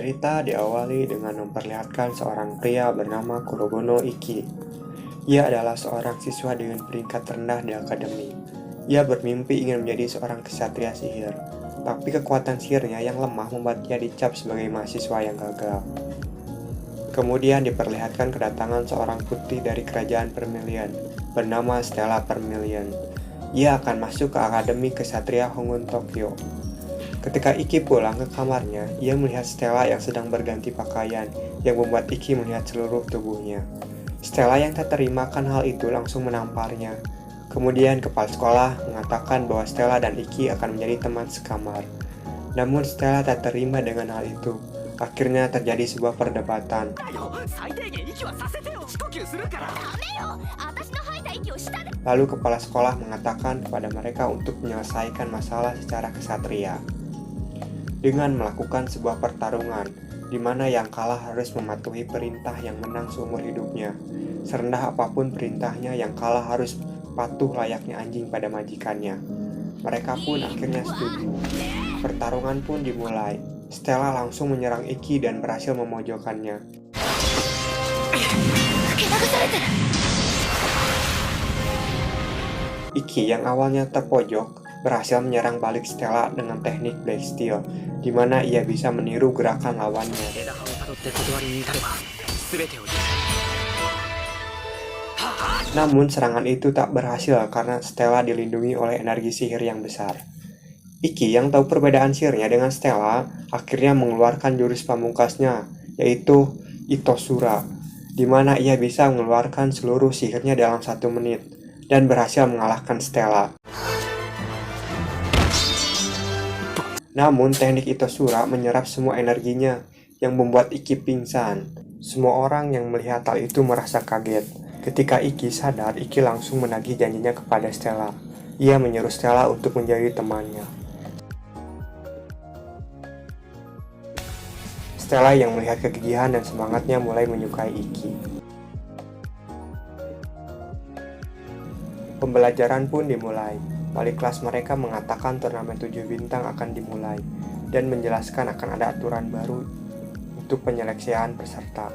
Cerita diawali dengan memperlihatkan seorang pria bernama Kurogono Iki. Ia adalah seorang siswa dengan peringkat rendah di akademi. Ia bermimpi ingin menjadi seorang ksatria sihir, tapi kekuatan sihirnya yang lemah membuat ia dicap sebagai mahasiswa yang gagal. Kemudian diperlihatkan kedatangan seorang putri dari kerajaan Vermilion bernama Stella Vermilion. Ia akan masuk ke Akademi Ksatria Hongun Tokyo. Ketika Iki pulang ke kamarnya, ia melihat Stella yang sedang berganti pakaian, yang membuat Iki melihat seluruh tubuhnya. Stella yang tak terima akan hal itu langsung menamparnya. Kemudian kepala sekolah mengatakan bahwa Stella dan Iki akan menjadi teman sekamar. Namun Stella tak terima dengan hal itu. Akhirnya terjadi sebuah perdebatan. Lalu kepala sekolah mengatakan kepada mereka untuk menyelesaikan masalah secara kesatria dengan melakukan sebuah pertarungan di mana yang kalah harus mematuhi perintah yang menang seumur hidupnya. Serendah apapun perintahnya, yang kalah harus patuh layaknya anjing pada majikannya. Mereka pun akhirnya setuju. Pertarungan pun dimulai. Stella langsung menyerang Iki dan berhasil memojokkannya. Iki yang awalnya terpojok berhasil menyerang balik Stella dengan teknik Black Steel, di mana ia bisa meniru gerakan lawannya. Namun serangan itu tak berhasil karena Stella dilindungi oleh energi sihir yang besar. Iki yang tahu perbedaan sihirnya dengan Stella akhirnya mengeluarkan jurus pamungkasnya, yaitu Itosura, di mana ia bisa mengeluarkan seluruh sihirnya dalam 1 menit dan berhasil mengalahkan Stella. Namun teknik Itosura menyerap semua energinya yang membuat Iki pingsan. Semua orang yang melihat hal itu merasa kaget. Ketika Iki sadar, Iki langsung menagih janjinya kepada Stella. Ia menyuruh Stella untuk menjadi temannya. Stella yang melihat kegigihan dan semangatnya mulai menyukai Iki. Pembelajaran pun dimulai. Wali kelas mereka mengatakan turnamen 7 bintang akan dimulai dan menjelaskan akan ada aturan baru untuk penyeleksian peserta.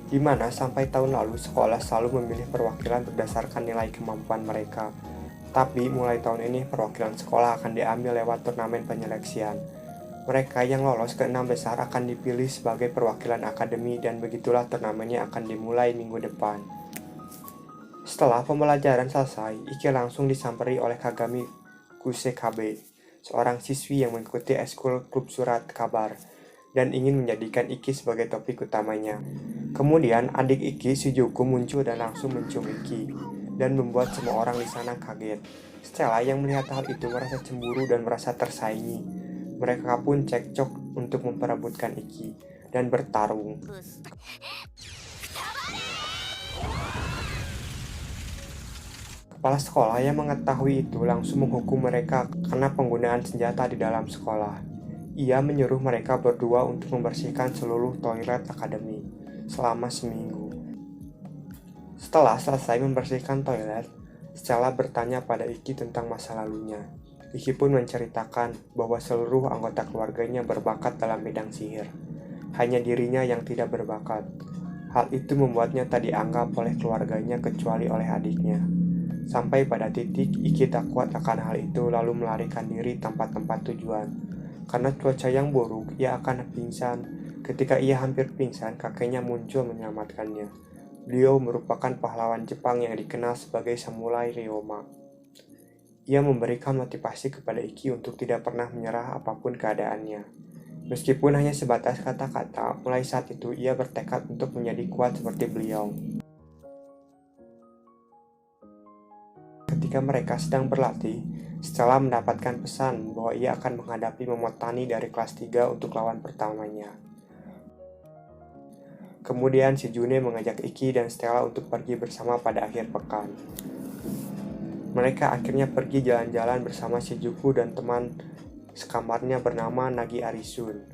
Di mana sampai tahun lalu sekolah selalu memilih perwakilan berdasarkan nilai kemampuan mereka. Tapi mulai tahun ini perwakilan sekolah akan diambil lewat turnamen penyeleksian. Mereka yang lolos ke 6 besar akan dipilih sebagai perwakilan akademi dan begitulah turnamennya akan dimulai minggu depan. Setelah pembelajaran selesai, Iki langsung disamperi oleh Kagami Kusekabe, seorang siswi yang mengikuti ekskul klub surat kabar, dan ingin menjadikan Iki sebagai topik utamanya. Kemudian adik Iki, Shizuku, muncul dan langsung mencium Iki, dan membuat semua orang di sana kaget. Stella yang melihat hal itu merasa cemburu dan merasa tersaingi. Mereka pun cekcok untuk memperebutkan Iki, dan bertarung. Kepala sekolah yang mengetahui itu langsung menghukum mereka karena penggunaan senjata di dalam sekolah. Ia menyuruh mereka berdua untuk membersihkan seluruh toilet akademi selama seminggu. Setelah selesai membersihkan toilet, Stella bertanya pada Iki tentang masa lalunya. Iki pun menceritakan bahwa seluruh anggota keluarganya berbakat dalam bidang sihir. Hanya dirinya yang tidak berbakat. Hal itu membuatnya tak dianggap oleh keluarganya kecuali oleh adiknya. Sampai pada titik Iki tak kuat akan hal itu lalu melarikan diri tanpa tempat tujuan. Karena cuaca yang buruk, ia akan pingsan. Ketika ia hampir pingsan, kakeknya muncul menyelamatkannya. Beliau merupakan pahlawan Jepang yang dikenal sebagai Samurai Ryoma. Ia memberikan motivasi kepada Iki untuk tidak pernah menyerah apapun keadaannya. Meskipun hanya sebatas kata-kata, mulai saat itu ia bertekad untuk menjadi kuat seperti beliau. Ketika mereka sedang berlatih, Stella mendapatkan pesan bahwa ia akan menghadapi Momotani dari kelas 3 untuk lawan pertamanya. Kemudian Shizune mengajak Iki dan Stella untuk pergi bersama pada akhir pekan. Mereka akhirnya pergi jalan-jalan bersama Shizuku dan teman sekamarnya bernama Nagi Arisun.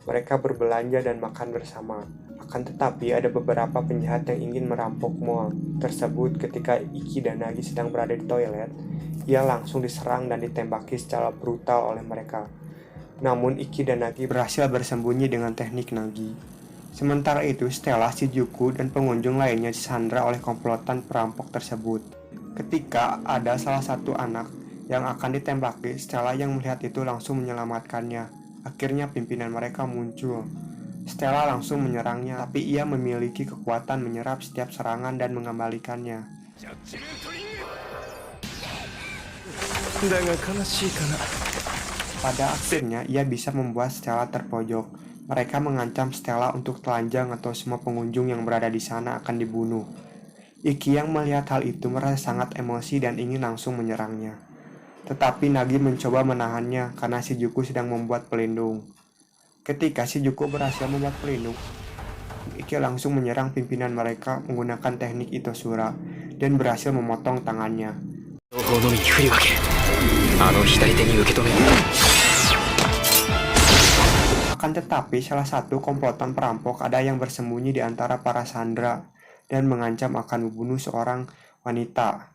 Mereka berbelanja dan makan bersama. Akan tetapi ada beberapa penjahat yang ingin merampok mall tersebut. Ketika Iki dan Nagi sedang berada di toilet, ia langsung diserang dan ditembaki secara brutal oleh mereka. Namun Iki dan Nagi berhasil bersembunyi dengan teknik Nagi. Sementara itu, Stella, Shizuku, dan pengunjung lainnya disandra oleh komplotan perampok tersebut. Ketika ada salah satu anak yang akan ditembaki, Stella yang melihat itu langsung menyelamatkannya. Akhirnya pimpinan mereka muncul. Stella langsung menyerangnya, tapi ia memiliki kekuatan menyerap setiap serangan dan mengembalikannya. Pada akhirnya, ia bisa membuat Stella terpojok. Mereka mengancam Stella untuk telanjang atau semua pengunjung yang berada di sana akan dibunuh. Iki yang melihat hal itu merasa sangat emosi dan ingin langsung menyerangnya. Tetapi Nagi mencoba menahannya karena Shizuku sedang membuat pelindung. Ketika Shizuku berhasil membuat pelindung, Iki langsung menyerang pimpinan mereka menggunakan teknik Itosura dan berhasil memotong tangannya. Akan tetapi, salah satu komplotan perampok ada yang bersembunyi di antara para sandera dan mengancam akan membunuh seorang wanita.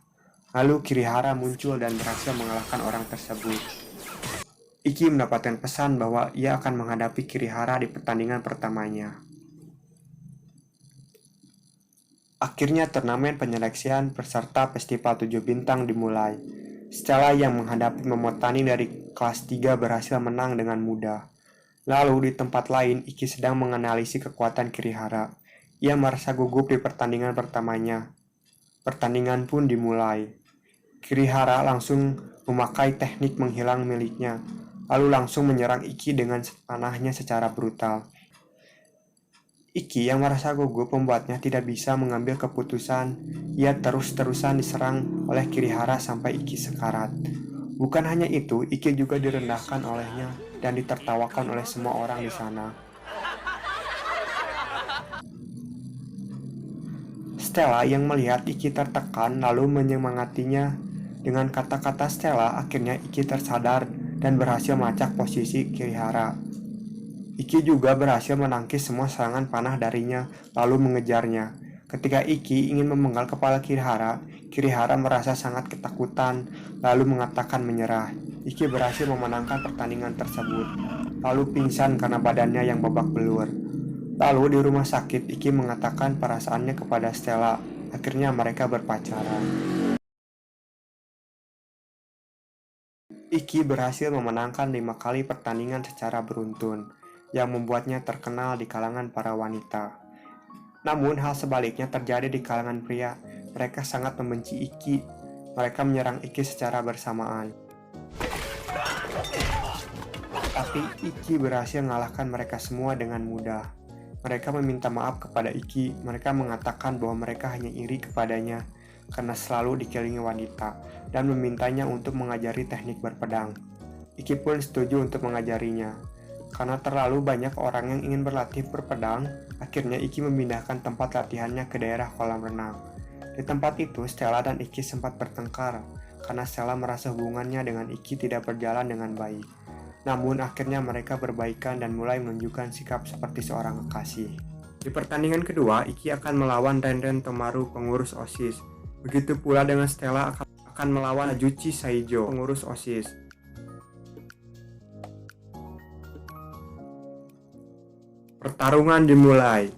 Lalu Kirihara muncul dan berhasil mengalahkan orang tersebut. Iki mendapatkan pesan bahwa ia akan menghadapi Kirihara di pertandingan pertamanya. Akhirnya turnamen penyeleksian peserta Festival 7 Bintang dimulai. Stella yang menghadapi Momotani dari kelas 3 berhasil menang dengan mudah. Lalu di tempat lain, Iki sedang menganalisis kekuatan Kirihara. Ia merasa gugup di pertandingan pertamanya. Pertandingan pun dimulai. Kirihara langsung memakai teknik menghilang miliknya, lalu langsung menyerang Iki dengan panahnya secara brutal. Iki yang merasa gugup membuatnya tidak bisa mengambil keputusan. Ia terus-terusan diserang oleh Kirihara sampai Iki sekarat. Bukan hanya itu, Iki juga direndahkan olehnya dan ditertawakan oleh semua orang di sana. Stella yang melihat Iki tertekan lalu menyemangatinya. Dengan kata-kata Stella, akhirnya Iki tersadar dan berhasil melacak posisi Kirihara. Iki juga berhasil menangkis semua serangan panah darinya lalu mengejarnya. Ketika Iki ingin memenggal kepala Kirihara, Kirihara merasa sangat ketakutan lalu mengatakan menyerah. Iki berhasil memenangkan pertandingan tersebut, lalu pingsan karena badannya yang babak belur. Lalu di rumah sakit, Iki mengatakan perasaannya kepada Stella. Akhirnya mereka berpacaran. Iki berhasil memenangkan 5 kali pertandingan secara beruntun, yang membuatnya terkenal di kalangan para wanita. Namun hal sebaliknya terjadi di kalangan pria. Mereka sangat membenci Iki. Mereka menyerang Iki secara bersamaan. Tapi Iki berhasil mengalahkan mereka semua dengan mudah. Mereka meminta maaf kepada Iki. Mereka mengatakan bahwa mereka hanya iri kepadanya karena selalu dikelilingi wanita dan memintanya untuk mengajari teknik berpedang. Iki pun setuju untuk mengajarinya. Karena terlalu banyak orang yang ingin berlatih berpedang, akhirnya Iki memindahkan tempat latihannya ke daerah kolam renang. Di tempat itu, Stella dan Iki sempat bertengkar karena Stella merasa hubungannya dengan Iki tidak berjalan dengan baik. Namun akhirnya mereka berbaikan dan mulai menunjukkan sikap seperti seorang kekasih. Di pertandingan kedua, Iki akan melawan Renren Tomaru, pengurus OSIS. Begitu pula dengan Stella akan melawan Ajuchi Saijo, pengurus OSIS. Pertarungan dimulai.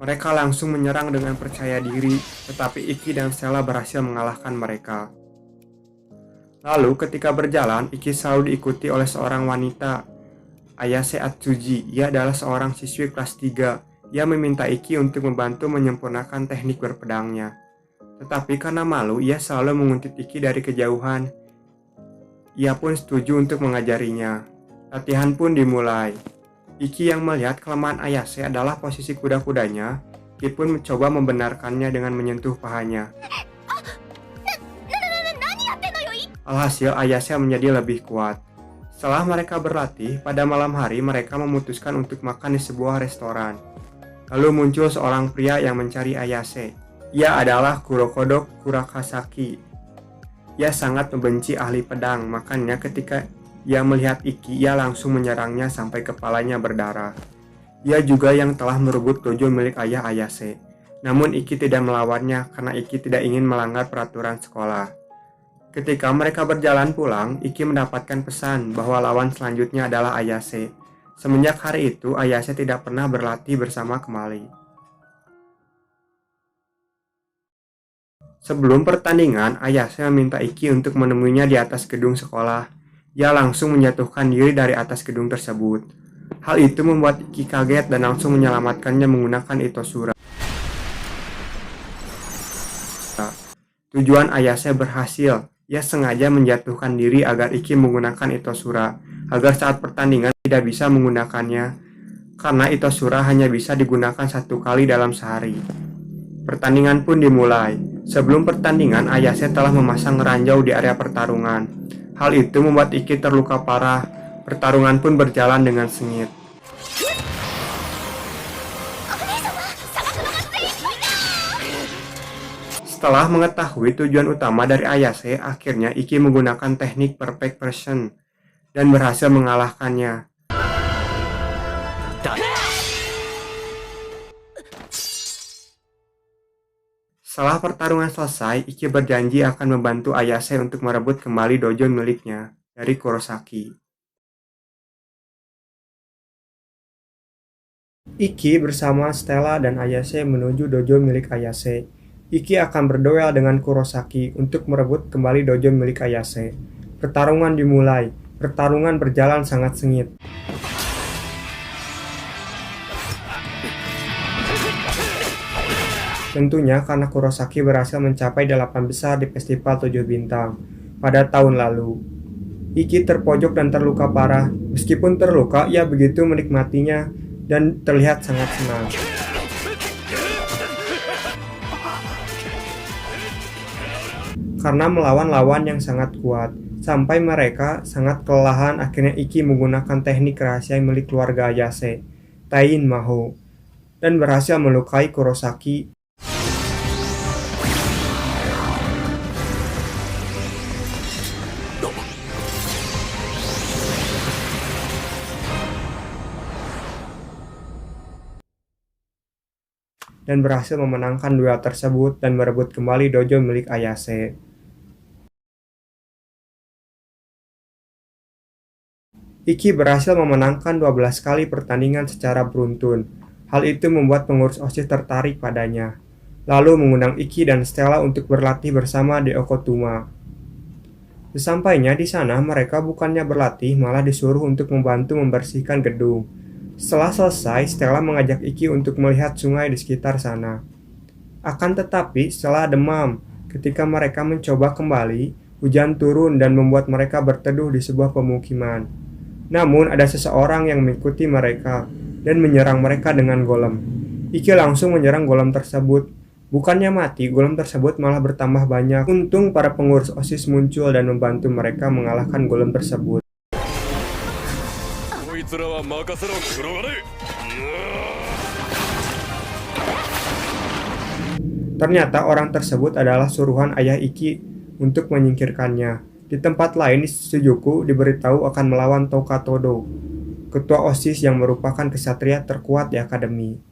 Mereka langsung menyerang dengan percaya diri, tetapi Iki dan Stella berhasil mengalahkan mereka. Lalu ketika berjalan, Iki selalu diikuti oleh seorang wanita, Ayase Atsuji. Ia adalah seorang siswi kelas 3. Ia meminta Iki untuk membantu menyempurnakan teknik berpedangnya. Tetapi karena malu, ia selalu menguntit Iki dari kejauhan. Ia pun setuju untuk mengajarinya. Latihan pun dimulai. Iki yang melihat kelemahan Ayase adalah posisi kuda-kudanya, Iki pun mencoba membenarkannya dengan menyentuh pahanya. Alhasil Ayase menjadi lebih kuat. Setelah mereka berlatih, pada malam hari mereka memutuskan untuk makan di sebuah restoran. Lalu muncul seorang pria yang mencari Ayase. Ia adalah Kurokodo Kurakasaki. Ia sangat membenci ahli pedang, makanya ketika ia melihat Iki, ia langsung menyerangnya sampai kepalanya berdarah. Ia juga yang telah merebut dojo milik ayah Ayase. Namun Iki tidak melawannya karena Iki tidak ingin melanggar peraturan sekolah. Ketika mereka berjalan pulang, Iki mendapatkan pesan bahwa lawan selanjutnya adalah Ayase. Semenjak hari itu, Ayase tidak pernah berlatih bersama kembali. Sebelum pertandingan, Ayase meminta Iki untuk menemuinya di atas gedung sekolah. Ia langsung menjatuhkan diri dari atas gedung tersebut. Hal itu membuat Iki kaget dan langsung menyelamatkannya menggunakan Itosura. Tujuan Ayase berhasil. Ia sengaja menjatuhkan diri agar Iki menggunakan Itosura, agar saat pertandingan tidak bisa menggunakannya, karena Itosura hanya bisa digunakan 1 kali dalam sehari. Pertandingan pun dimulai. Sebelum pertandingan, Ayase telah memasang ranjau di area pertarungan. Hal itu membuat Iki terluka parah. Pertarungan pun berjalan dengan sengit. Setelah mengetahui tujuan utama dari Ayase, akhirnya Iki menggunakan teknik Perfect Version dan berhasil mengalahkannya. Setelah pertarungan selesai, Iki berjanji akan membantu Ayase untuk merebut kembali dojo miliknya dari Kurosaki. Iki bersama Stella dan Ayase menuju dojo milik Ayase. Iki akan berduel dengan Kurosaki untuk merebut kembali dojo milik Ayase. Pertarungan dimulai. Pertarungan berjalan sangat sengit. Tentunya karena Kurosaki berhasil mencapai 8 besar di Festival 7 Bintang pada tahun lalu. Iki terpojok dan terluka parah. Meskipun terluka, ia begitu menikmatinya dan terlihat sangat senang. Karena melawan lawan yang sangat kuat, sampai mereka sangat kelelahan, akhirnya Iki menggunakan teknik rahasia milik keluarga Ayase, Tain Maho, dan berhasil melukai Kurosaki. Dan berhasil memenangkan duel tersebut dan merebut kembali dojo milik Ayase. Iki berhasil memenangkan 12 kali pertandingan secara beruntun. Hal itu membuat pengurus OSIS tertarik padanya, lalu mengundang Iki dan Stella untuk berlatih bersama di Okotuma. Sesampainya di sana, mereka bukannya berlatih, malah disuruh untuk membantu membersihkan gedung. Setelah selesai, Stella mengajak Iki untuk melihat sungai di sekitar sana. Akan tetapi, Stella demam. Ketika mereka mencoba kembali, hujan turun dan membuat mereka berteduh di sebuah pemukiman. Namun, ada seseorang yang mengikuti mereka dan menyerang mereka dengan golem. Iki langsung menyerang golem tersebut. Bukannya mati, golem tersebut malah bertambah banyak. Untung para pengurus OSIS muncul dan membantu mereka mengalahkan golem tersebut. Ternyata orang tersebut adalah suruhan ayah Iki untuk menyingkirkannya. Di tempat lain, Shizuku diberitahu akan melawan Touka Todo, ketua OSIS yang merupakan kesatria terkuat di akademi.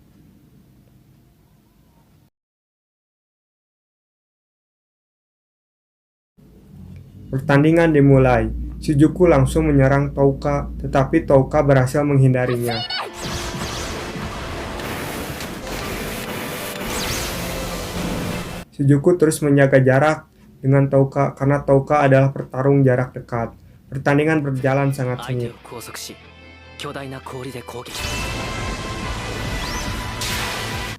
Pertandingan dimulai. Shizuku langsung menyerang Touka, tetapi Touka berhasil menghindarinya. Shizuku terus menjaga jarak dengan Touka karena Touka adalah petarung jarak dekat. Pertandingan berjalan sangat sengit.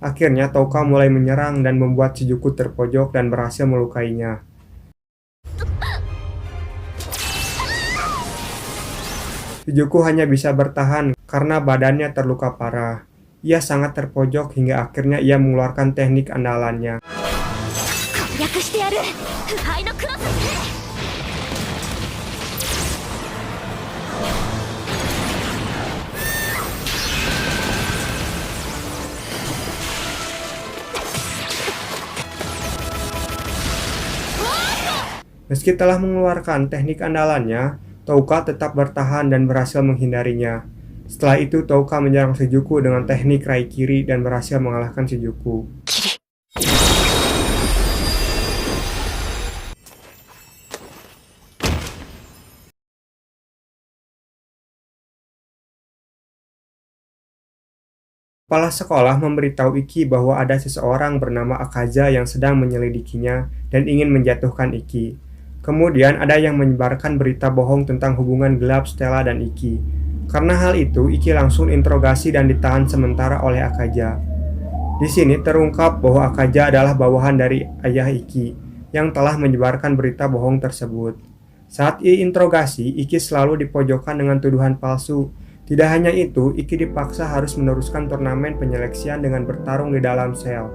Akhirnya Touka mulai menyerang dan membuat Shizuku terpojok dan berhasil melukainya. Shizuku hanya bisa bertahan karena badannya terluka parah. Ia sangat terpojok hingga akhirnya ia mengeluarkan teknik andalannya. Meski telah mengeluarkan teknik andalannya, Touka tetap bertahan dan berhasil menghindarinya. Setelah itu, Touka menyerang Shizuku dengan teknik Raikiri dan berhasil mengalahkan Shizuku. Kepala sekolah memberitahu Iki bahwa ada seseorang bernama Akaza yang sedang menyelidikinya dan ingin menjatuhkan Iki. Kemudian ada yang menyebarkan berita bohong tentang hubungan gelap Stella dan Iki. Karena hal itu, Iki langsung interogasi dan ditahan sementara oleh Akaza. Di sini terungkap bahwa Akaza adalah bawahan dari ayah Iki yang telah menyebarkan berita bohong tersebut. Saat diinterogasi, Iki selalu dipojokkan dengan tuduhan palsu. Tidak hanya itu, Iki dipaksa harus meneruskan turnamen penyeleksian dengan bertarung di dalam sel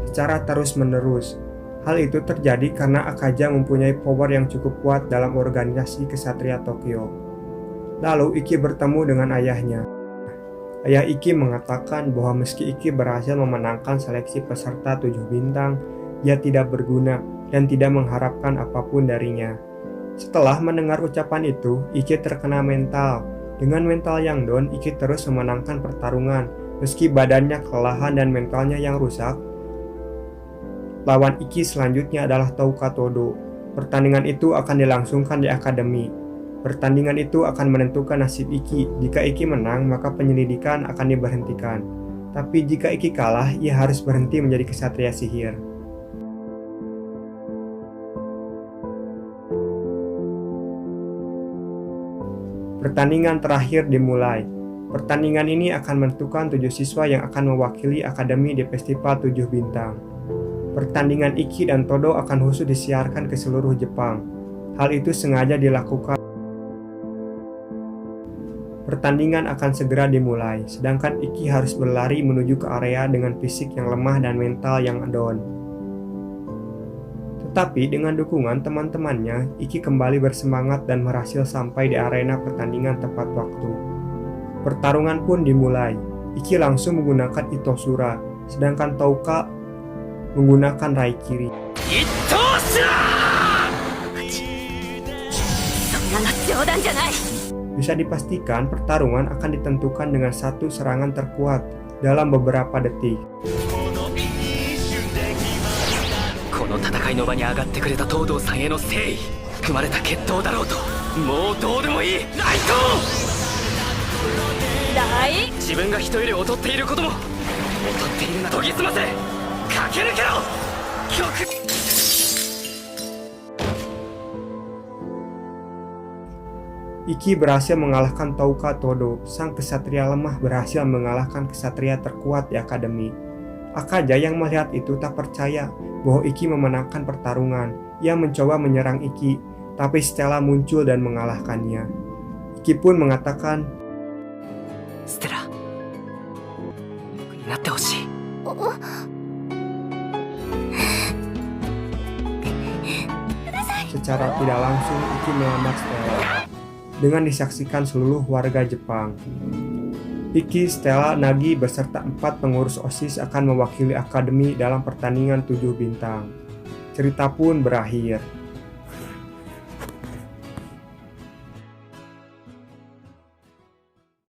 secara terus-menerus. Hal itu terjadi karena Akaza mempunyai power yang cukup kuat dalam organisasi Ksatria Tokyo. Lalu Iki bertemu dengan ayahnya. Ayah Iki mengatakan bahwa meski Iki berhasil memenangkan seleksi peserta 7 bintang, dia tidak berguna dan tidak mengharapkan apapun darinya. Setelah mendengar ucapan itu, Iki terkena mental. Dengan mental yang down, Iki terus memenangkan pertarungan. Meski badannya kelelahan dan mentalnya yang rusak, lawan Iki selanjutnya adalah Touka Todo. Pertandingan itu akan dilangsungkan di akademi. Pertandingan itu akan menentukan nasib Iki. Jika Iki menang, maka penyelidikan akan diberhentikan. Tapi jika Iki kalah, ia harus berhenti menjadi ksatria sihir. Pertandingan terakhir dimulai. Pertandingan ini akan menentukan 7 siswa yang akan mewakili akademi di festival 7 bintang. Pertandingan Iki dan Todo akan khusus disiarkan ke seluruh Jepang. Hal itu sengaja dilakukan. Pertandingan akan segera dimulai, sedangkan Iki harus berlari menuju ke area dengan fisik yang lemah dan mental yang down. Tetapi dengan dukungan teman-temannya, Iki kembali bersemangat dan berhasil sampai di arena pertandingan tepat waktu. Pertarungan pun dimulai. Iki langsung menggunakan Itosura, sedangkan Touka menggunakan Raikiri. Bisa dipastikan pertarungan akan ditentukan dengan satu serangan terkuat dalam beberapa detik. この戦いの場に上がってくれた東堂さんへの誠意、組まれた決闘だろうと、もうどうでもいい。ライト自分が人より劣っていることも、劣っているな研ぎ澄ませ、駆け抜けろ曲。Iki berhasil mengalahkan Touka Todo. Sang kesatria lemah berhasil mengalahkan kesatria terkuat di akademi. Akaza yang melihat itu tak percaya bahwa Iki memenangkan pertarungan. Ia mencoba menyerang Iki, tapi Stella muncul dan mengalahkannya. Iki pun mengatakan, Stella, natte hoshii. Secara tidak langsung Iki melamar Stella dengan disaksikan seluruh warga Jepang. Iki, Stella, Nagi beserta 4 pengurus OSIS akan mewakili akademi dalam pertandingan 7 bintang. Cerita pun berakhir.